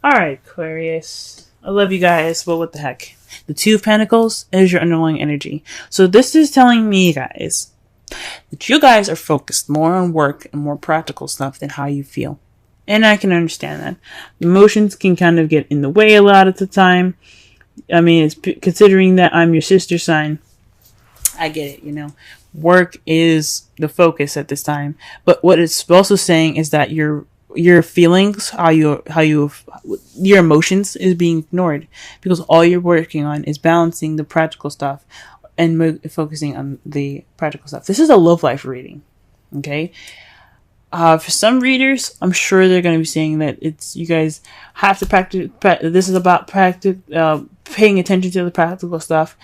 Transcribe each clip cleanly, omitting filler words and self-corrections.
Alright, Aquarius. I love you guys, but what the heck? The Two of Pentacles is your underlying energy. So this is telling me, guys, that you guys are focused more on work and more practical stuff than how you feel. And I can understand that. Emotions can kind of get in the way a lot of the time. I mean, considering that I'm your sister sign, I get it, Work is the focus at this time. But what it's also saying is that your feelings, your emotions is being ignored, because all you're working on is balancing the practical stuff and focusing on the practical stuff. This is a love life reading, okay? For some readers, I'm sure they're going to be saying that you guys have to practice. This is about paying attention to the practical stuff,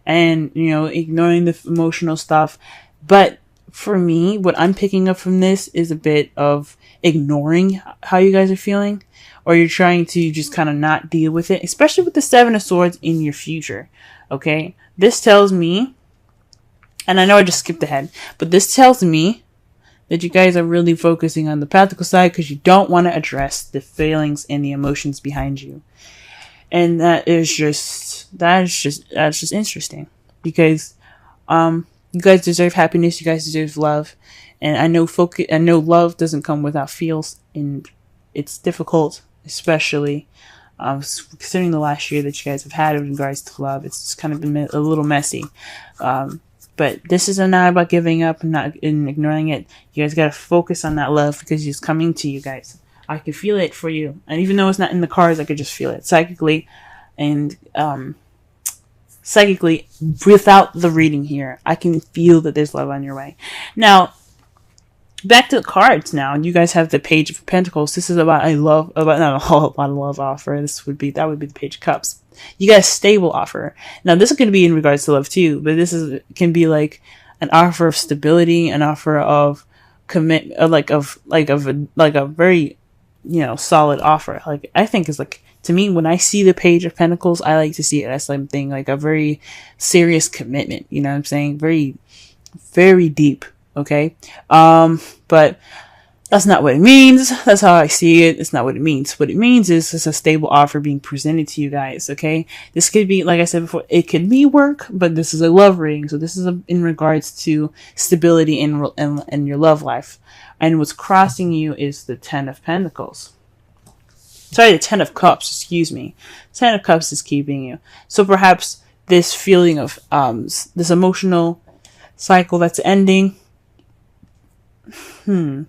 and ignoring the emotional stuff. But for me, what I'm picking up from this is a bit of ignoring how you guys are feeling, or you're trying to just kind of not deal with it, especially with the Seven of Swords in your future. Okay, this tells me, and I know I just skipped ahead, but this tells me that you guys are really focusing on the practical side because you don't want to address the feelings and the emotions behind you. And that's just interesting, because you guys deserve happiness, you guys deserve love, and I know love doesn't come without feels, and it's difficult, especially considering the last year that you guys have had in regards to love. It's just kind of been a little messy. But this is not about giving up and ignoring it. You guys got to focus on that love, because it's coming to you guys. I can feel it for you. And even though it's not in the cards, I could just feel it psychically. And psychically, without the reading here, I can feel that there's love on your way. Now, back to the cards now. You guys have the Page of Pentacles. This is about not a whole lot of love offer. That would be the Page of Cups. You got a stable offer. Now, this is going to be in regards to love too, but can be like an offer of stability, an offer of commitment, like a very, solid offer. Like, I think is like, to me, when I see the Page of Pentacles, I like to see it as something like a very serious commitment. You know what I'm saying? Very, very deep. Okay. But that's not what it means. That's how I see it. It's not what it means. What it means is it's a stable offer being presented to you guys. Okay. This could be, like I said before, it could be work, but this is a love reading. So this is in regards to stability in your love life. And what's crossing you is the Ten of Pentacles. Sorry, the Ten of Cups, excuse me. Ten of Cups is keeping you. So perhaps this feeling of, this emotional cycle that's ending. The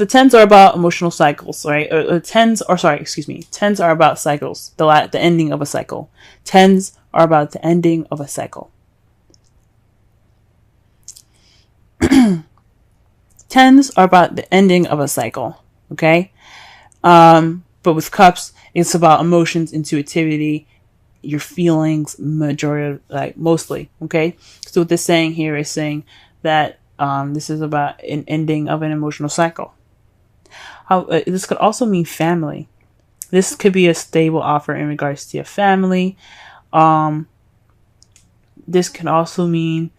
tens are about emotional cycles, right? Tens are about cycles. The ending of a cycle. Tens are about the ending of a cycle. Tens are about the ending of a cycle. Okay? But with cups, it's about emotions, intuitivity, your feelings, mostly. Okay? So what this saying here is saying that this is about an ending of an emotional cycle. This could also mean family. This could be a stable offer in regards to your family. This could also mean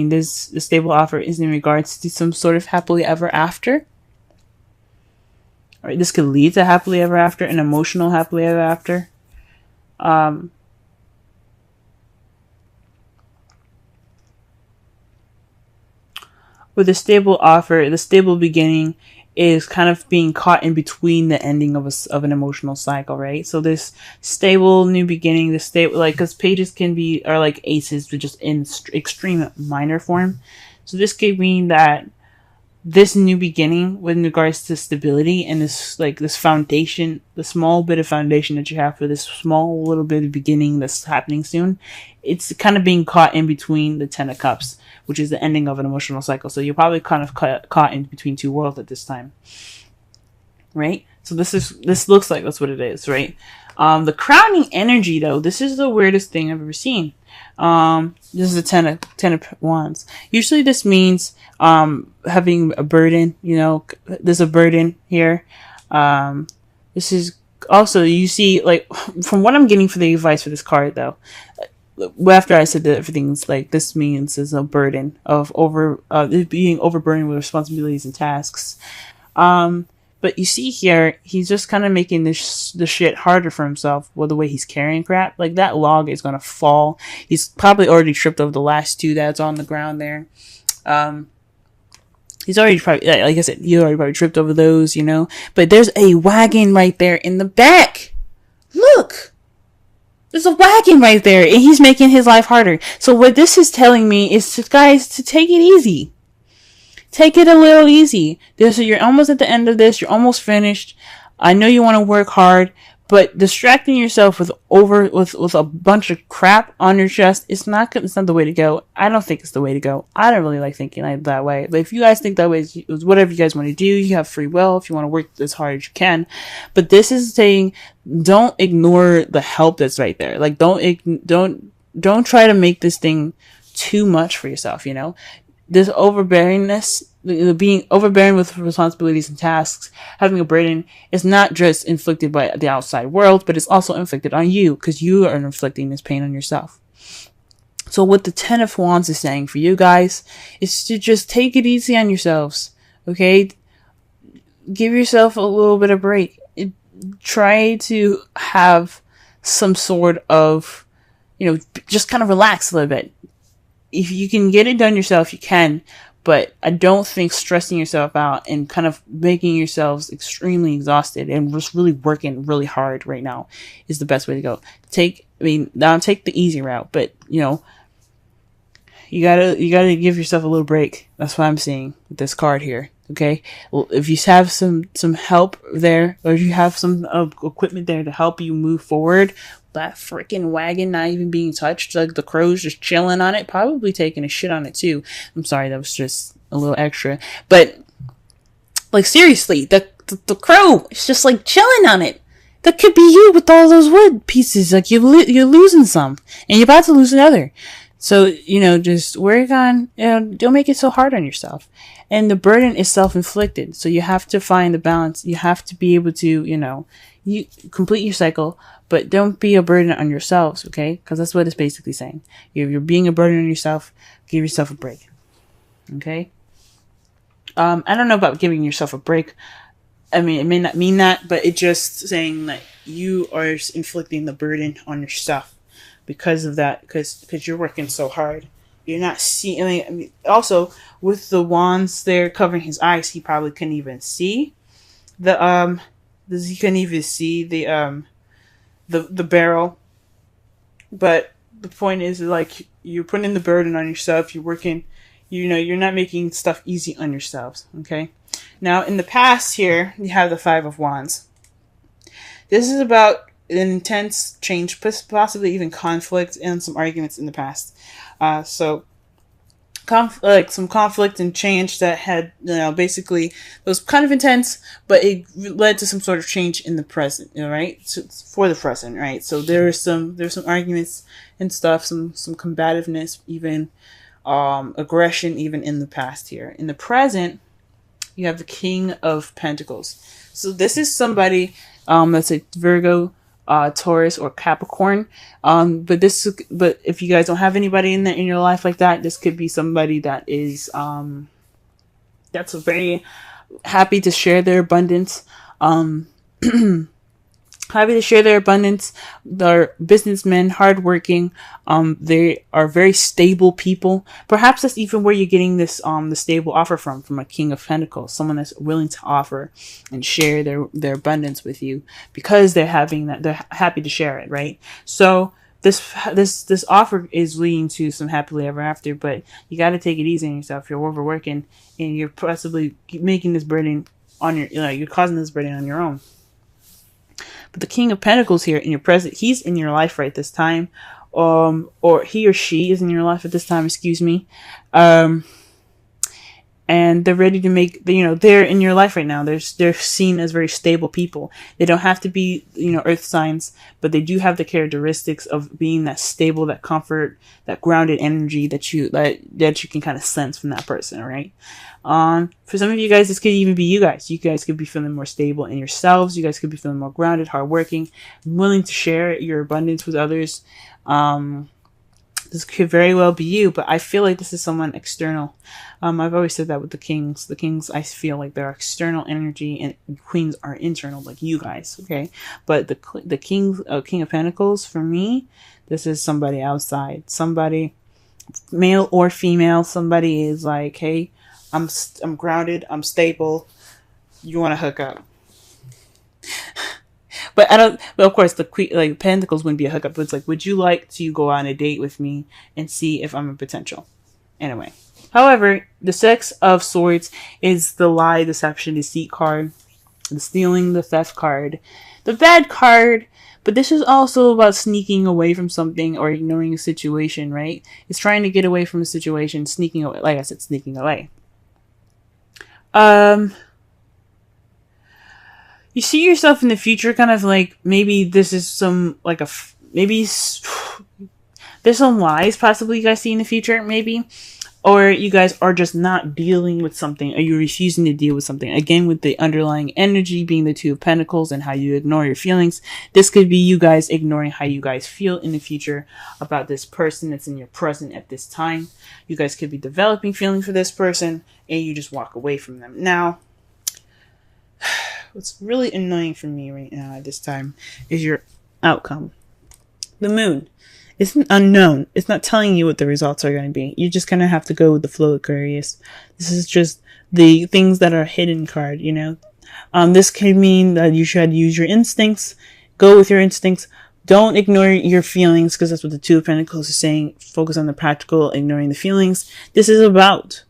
the stable offer is in regards to some sort of happily ever after. All right, this could lead to happily ever after, an emotional happily ever after. With the stable offer, the stable beginning is kind of being caught in between the ending of an emotional cycle, right? So this stable new beginning, because pages are like aces, but just in extreme minor form. So this could mean that this new beginning, with regards to stability and this foundation, the small bit of foundation that you have for this small little bit of beginning that's happening soon, it's kind of being caught in between the Ten of Cups, which is the ending of an emotional cycle. So you're probably kind of caught in between two worlds at this time, right? So this looks like that's what it is, right? The crowning energy, though, this is the weirdest thing I've ever seen. This is the ten of Wands. Usually this means having a burden. There's a burden here. This is also, you see, like, from what I'm getting for the advice for this card, though, after I said that everything's like this means is a burden of being overburdened with responsibilities and tasks. But you see here, he's just kind of making the shit harder for himself with the way he's carrying crap. Like, that log is gonna fall. He's probably already tripped over the last two that's on the ground there. He's already probably, like I said, you already probably tripped over those, you know. But there's a wagon right there in the back. Look! There's a wagon right there, and he's making his life harder. So what this is telling me is, guys, to take it easy. Take it a little easy. You're almost at the end of this. You're almost finished. I know you want to work hard, but distracting yourself with a bunch of crap on your chest, it's not the way to go. I don't think it's the way to go. I don't really like thinking like that way. But if you guys think that way, it's whatever you guys want to do. You have free will if you want to work as hard as you can. But this is saying, don't ignore the help that's right there. Like, don't try to make this thing too much for yourself, you know? This overbearingness, being overbearing with responsibilities and tasks, having a burden, is not just inflicted by the outside world, but it's also inflicted on you, because you are inflicting this pain on yourself. So what the Ten of Wands is saying for you guys is to just take it easy on yourselves, okay? Give yourself a little bit of break. Try to have some sort of, you know, just kind of relax a little bit. If you can get it done yourself, you can, but I don't think stressing yourself out and kind of making yourselves extremely exhausted and just really working really hard right now is the best way to go. Take the easy route, but you know, you gotta give yourself a little break. That's what I'm seeing with this card here. Okay, well, if you have some help there, or if you have some equipment there to help you move forward, that freaking wagon not even being touched, like the crow's just chilling on it, probably taking a shit on it too. I'm sorry, that was just a little extra, but like seriously, the crow is just like chilling on it. That could be you with all those wood pieces. Like you're losing some, and you're about to lose another. So, you know, just work on, you know, don't make it so hard on yourself. And the burden is self-inflicted. So you have to find the balance. You have to be able to, you know, you complete your cycle, but don't be a burden on yourselves, okay? Because that's what it's basically saying. If you're being a burden on yourself, give yourself a break, okay? I don't know about giving yourself a break. I mean, it may not mean that, but it's just saying that you are inflicting the burden on yourself. Because of that, because you're working so hard, you're not seeing. I mean, also with the wands there covering his eyes, he probably couldn't even see the he couldn't even see the barrel. But the point is, like, you're putting the burden on yourself. You're working. You know, you're not making stuff easy on yourselves. Okay. Now, in the past, here you have the Five of Wands. This is about an intense change, possibly even conflict and some arguments in the past. So some conflict and change that had, you know, basically it was kind of intense, but it led to some sort of change in the present, you know, right? So, for the present, right? So there's some arguments and stuff, some combativeness, even aggression, even in the past here. In the present, you have the King of Pentacles. So this is somebody that's a Virgo, Taurus, or Capricorn. But if you guys don't have anybody in your life like that, this could be somebody that is that's very happy to share their abundance. Happy to share their abundance. They're businessmen, hardworking. They are very stable people. Perhaps that's even where you're getting this the stable offer from a King of Pentacles, someone that's willing to offer and share their abundance with you because they're happy to share it, right? So this offer is leading to some happily ever after, but you got to take it easy on yourself. You're overworking, and you're possibly making this burden on you're causing this burden on your own. But the King of Pentacles here in your present, he's in your life right this time. Or he or she is in your life at this time, excuse me. And they're ready to make, they're in your life right now. They're seen as very stable people. They don't have to be, earth signs, but they do have the characteristics of being that stable, that comfort, that grounded energy that you can kind of sense from that person, right? For some of you guys, this could even be you guys. You guys could be feeling more stable in yourselves. You guys could be feeling more grounded, hardworking, willing to share your abundance with others. This could very well be you, but I feel like this is someone external. I've always said that with the kings. The kings, I feel like they're external energy, and queens are internal, like you guys. Okay, but the king of Pentacles, for me, this is somebody outside. Somebody, male or female. Somebody is like, hey, I'm grounded. I'm stable. You want to hook up? But I don't. But of course, the queen, like Pentacles, wouldn't be a hookup. But it's like, would you like to go on a date with me and see if I'm a potential? Anyway, however, the Six of Swords is the lie, deception, deceit card, the stealing, the theft card, the bad card. But this is also about sneaking away from something or ignoring a situation, right? It's trying to get away from a situation, sneaking away. Like I said, sneaking away. You see yourself in the future kind of like, maybe this is some, like maybe there's some lies possibly you guys see in the future, maybe. Or you guys are just not dealing with something, or you're refusing to deal with something. Again, with the underlying energy being the Two of Pentacles and how you ignore your feelings. This could be you guys ignoring how you guys feel in the future about this person that's in your present at this time. You guys could be developing feelings for this person, and you just walk away from them. Now, what's really annoying for me right now at this time is your outcome. The moon. It's unknown. It's not telling you what the results are going to be. You just kind of have to go with the flow, Aquarius. This is just the things that are hidden card, you know. This could mean that you should use your instincts. Go with your instincts. Don't ignore your feelings, because that's what the Two of Pentacles is saying. Focus on the practical, ignoring the feelings. This is about,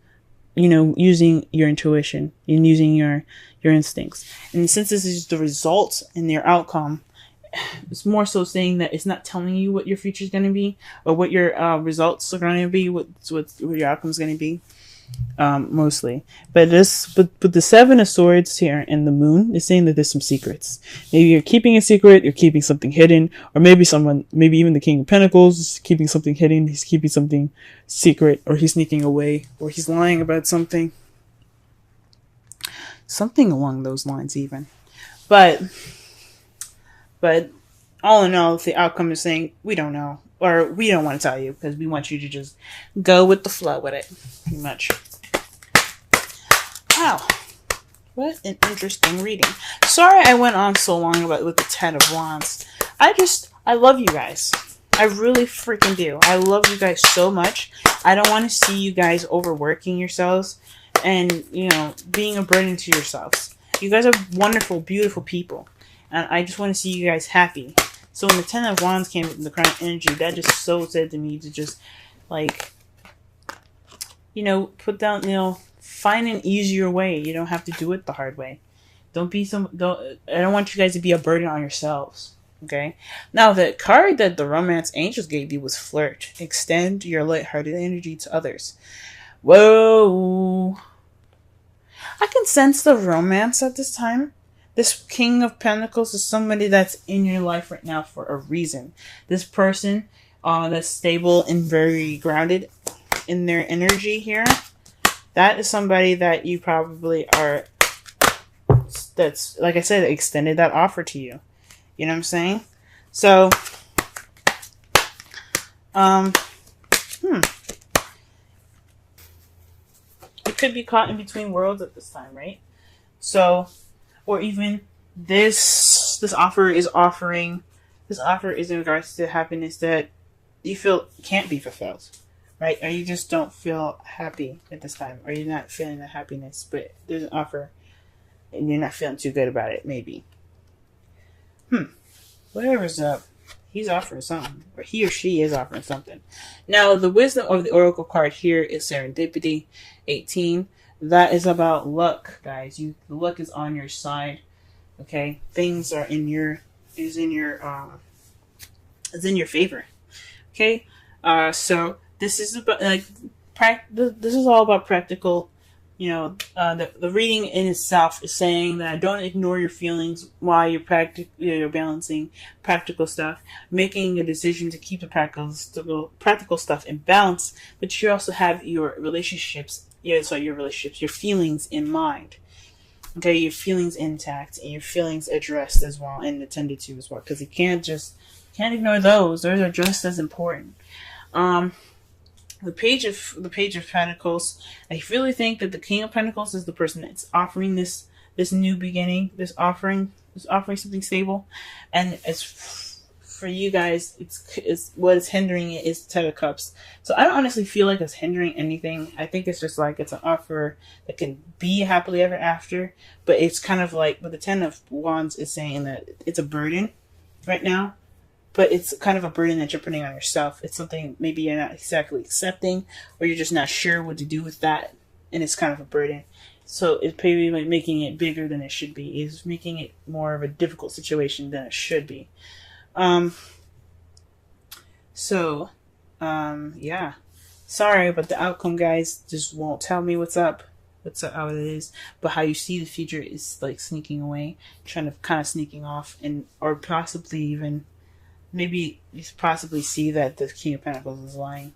you know, using your intuition and using your instincts. And since this is the results and your outcome, it's more so saying that it's not telling you what your future is going to be, or what your results are going to be, what your outcome is going to be, mostly. But the Seven of Swords here and the Moon is saying that there's some secrets. Maybe you're keeping a secret, you're keeping something hidden, or maybe even the King of Pentacles is keeping something hidden, he's keeping something secret, or he's sneaking away, or he's lying about something. Something along those lines even. But all in all, the outcome is saying, we don't know. Or we don't want to tell you, because we want you to just go with the flow with it. Pretty much. Wow. What an interesting reading. Sorry I went on so long with the Ten of Wands. I love you guys. I really freaking do. I love you guys so much. I don't want to see you guys overworking yourselves and, you know, being a burden to yourselves. You guys are wonderful, beautiful people. And I just want to see you guys happy. So when the Ten of Wands came in the Crown of Energy, that just so said to me to just, like, you know, put down, you know, find an easier way. You don't have to do it the hard way. I don't want you guys to be a burden on yourselves. Okay? Now, the card that the Romance Angels gave you was Flirt. Extend your lighthearted energy to others. Whoa. I can sense the romance at this time. This King of Pentacles is somebody that's in your life right now for a reason. This person that's stable and very grounded in their energy here, that is somebody that you probably are, that's, like I said, extended that offer to you. You know what I'm saying? So, you could be caught in between worlds at this time, right? So, or even this offer is in regards to happiness that you feel can't be fulfilled, right? Or you just don't feel happy at this time, or you're not feeling the happiness, but there's an offer and you're not feeling too good about it, maybe. Whatever's up, he's offering something, or he or she is offering something. Now, the wisdom of the Oracle card here is Serendipity 18. That is about luck, guys. The luck is on your side. Okay, things are in your favor. Okay, so this is about this is all about practical. You know, the reading in itself is saying that don't ignore your feelings while you're balancing practical stuff, making a decision to keep the practical stuff in balance, but you also have your relationships. Your feelings in mind. Okay, your feelings intact and your feelings addressed as well and attended to as well. Because you can't ignore those. Those are just as important. Um, the Page of Pentacles. I really think that the King of Pentacles is the person that's offering this new beginning, this offering something stable, and for you guys, it's what is hindering it is the Ten of Cups. So I don't honestly feel like it's hindering anything. I think it's just like it's an offer that can be happily ever after, but it's kind of like, but the Ten of Wands is saying that it's a burden right now, but it's kind of a burden that you're putting on yourself. It's something maybe you're not exactly accepting, or you're just not sure what to do with that, and it's kind of a burden. So it's maybe like making it bigger than it should be. It's making it more of a difficult situation than it should be. Yeah. Sorry, but the outcome, guys, just won't tell me what's up. How it is, but how you see the future is like sneaking away, trying to kind of sneaking off, and or possibly even maybe you possibly see that the King of Pentacles is lying.